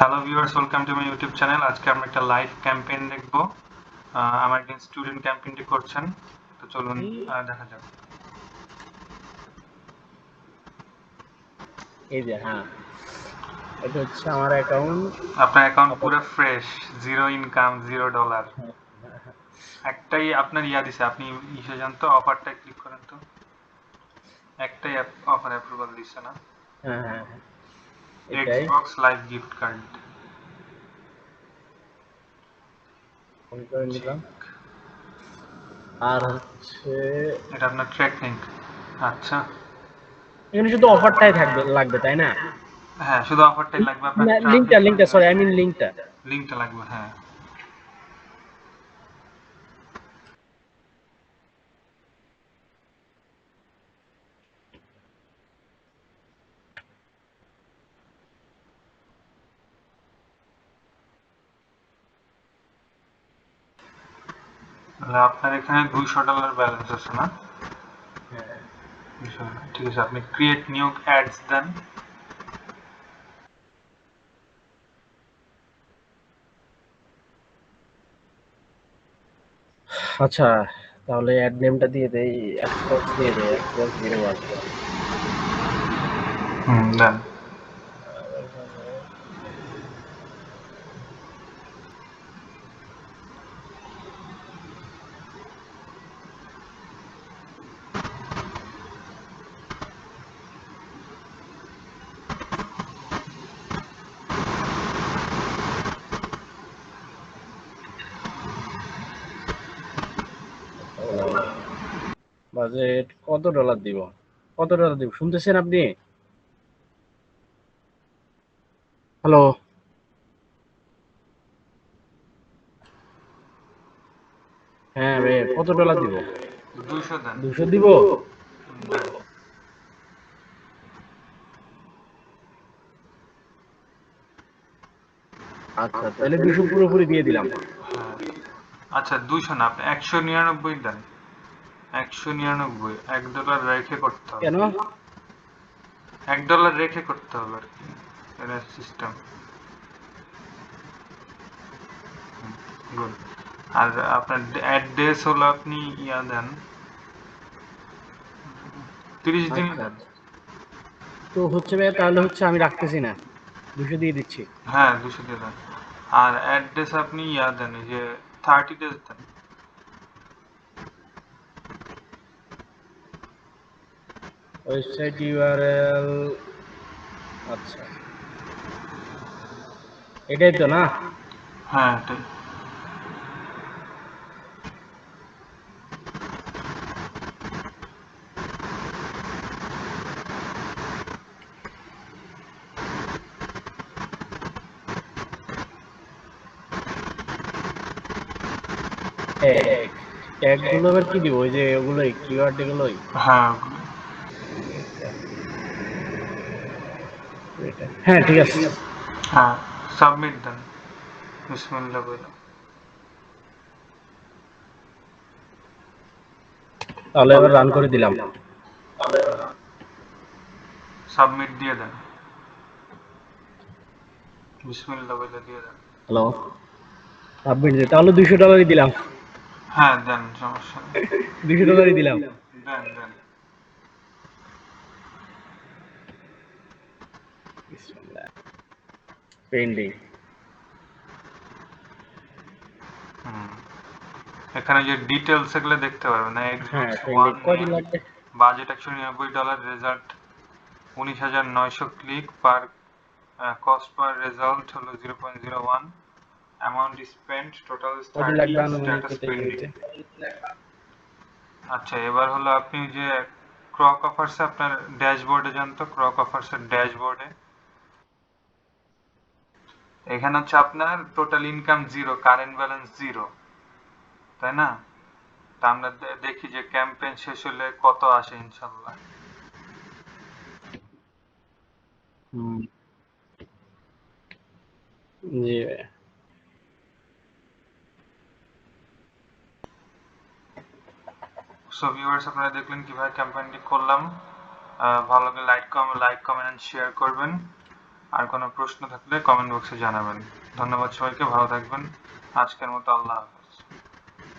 Hello viewers, welcome to my YouTube channel. আজকে আমরা একটা লাইভ ক্যাম্পেইন দেখব। আমার একজন স্টুডেন্ট ক্যাম্পেইনটি করছেন, তো চলুন দেখা যাক। এই যে হ্যাঁ, এটা হচ্ছে আমার অ্যাকাউন্ট। আপনার অ্যাকাউন্ট পুরো ফ্রেশ, জিরো ইনকাম, $0। একটাই আপনার দিছে, আপনি ইসে যান তো, অফারটায় ক্লিক করেন তো। একটাই অফার অ্যাপ্রুভাল দিছে না? হ্যাঁ হ্যাঁ হ্যাঁ, এটাই Xbox live gift card. Phone করে নিলাম। আর হচ্ছে এটা আপনার ট্র্যাকিং। আচ্ছা, এখানে শুধু অফারটাই লাগবে, তাই না? হ্যাঁ, শুধু অফারটাই লাগবে। আপনার না, ট্রাফিক লিংকটা সরি, আই মিন লিংকটা। লিঙ্কটা লাগবে, হ্যাঁ। তাহলে আপনার এখানে $200 ব্যালেন্স আছে না? হ্যাঁ, ঠিক আছে, আপনি ক্রিয়েট নিউ অ্যাডস দেন। আচ্ছা, তাহলে অ্যাড নেমটা দিয়ে দেই, এক্সবক্স দিয়ে দেই, এক্সবক্স 01। দেন। বাজেট কত ডলার দিব? কত ডলার দিব শুনতেছেন আপনি? হ্যালো, হ্যাঁ রে, কত ডলার দিব? 200 দেন। 200 দিব? দেন। আচ্ছা, তাহলে 200 পুরোপুরি দিয়ে দিলাম। হ্যাঁ, আচ্ছা 200 না, আপনি 199 দেন। 199, $1 রেখে করতে হবে। কেন? $1 রেখে করতে হবে আর কি, এটা সিস্টেম। গুড। আর আপনার অ্যাড্রেস হলো, আপনি দেন, 30 দিনই আচ্ছা দেন। আচ্ছা, তো হচ্ছে ভাই, তাহলে হচ্ছে আমি রাখতেছি না, 200 দিয়ে দিচ্ছি। হ্যাঁ, 200 দিয়ে দেন। আর অ্যাড্রেস আপনি দেন, এই যে 30 ডেজ দেন। ওয়েবসাইট ইউআরএল, আচ্ছা এটাই তো না? হ্যাঁ, এটাই। ট্যাগ গুলো আবার কি দিব? ওই যে ওগুলোই কিওয়ার্ড এগুলোই। হ্যাঁ, হ্যাঁ ঠিক আছে, হ্যাঁ, সাবমিট দেন। বিসমিল্লাহ বলে তাহলে এবার রান করে দিলাম। সাবমিট দিয়ে দেন। বিসমিল্লাহ বলে দিয়ে দেন। হ্যালো, সাবমিট দিই, তাহলে $200 দিলাম। হ্যাঁ, দেন, সমস্যা নেই। $200 দিলাম। দেন দেন। পেন্ডিং। এখানে যে ডিটেলস এগুলো দেখতে পারবেন। হ্যাঁ, এক্সবক্স পেন্ডিং ওয়ান কয়দিন নেম, লাগবে? বাজেট $199, রেজাল্ট 19,900 ক্লিক পার, কস্ট পার রেজাল্ট হলো 0.01, অ্যামাউন্ট স্পেন্ট টোটাল কয়দিন 30, লাগবে আনুমানিক স্ট্যাটাস এটা ইয়ে পেন্ডিং। হইতে? আচ্ছা, এবার হলো আপনি যে ক্রক অফার্সে আপনার ড্যাশবোর্ডে যান তো, ক্রক অফার্সের ড্যাশবোর্ডে। এখানে হচ্ছে আপনার total income zero, current balance zero, তাই না? তা আমরা দেখি যে ক্যাম্পেইন শেষ হলে কত আসে ইনশাল্লাহ। হুম, জি ভাইয়া। সো ভিউয়ার্স, আপনারা দেখলেন কিভাবে ক্যাম্পেইনটি করলাম। ভালো লাগলে লাইক কমেন্ট এন্ড শেয়ার করবেন। আর কোনো প্রশ্ন থাকলে কমেন্ট বক্সে জানাবেন। ধন্যবাদ সবাইকে, ভালো থাকবেন। আজকের মতো আল্লাহ হাফেজ।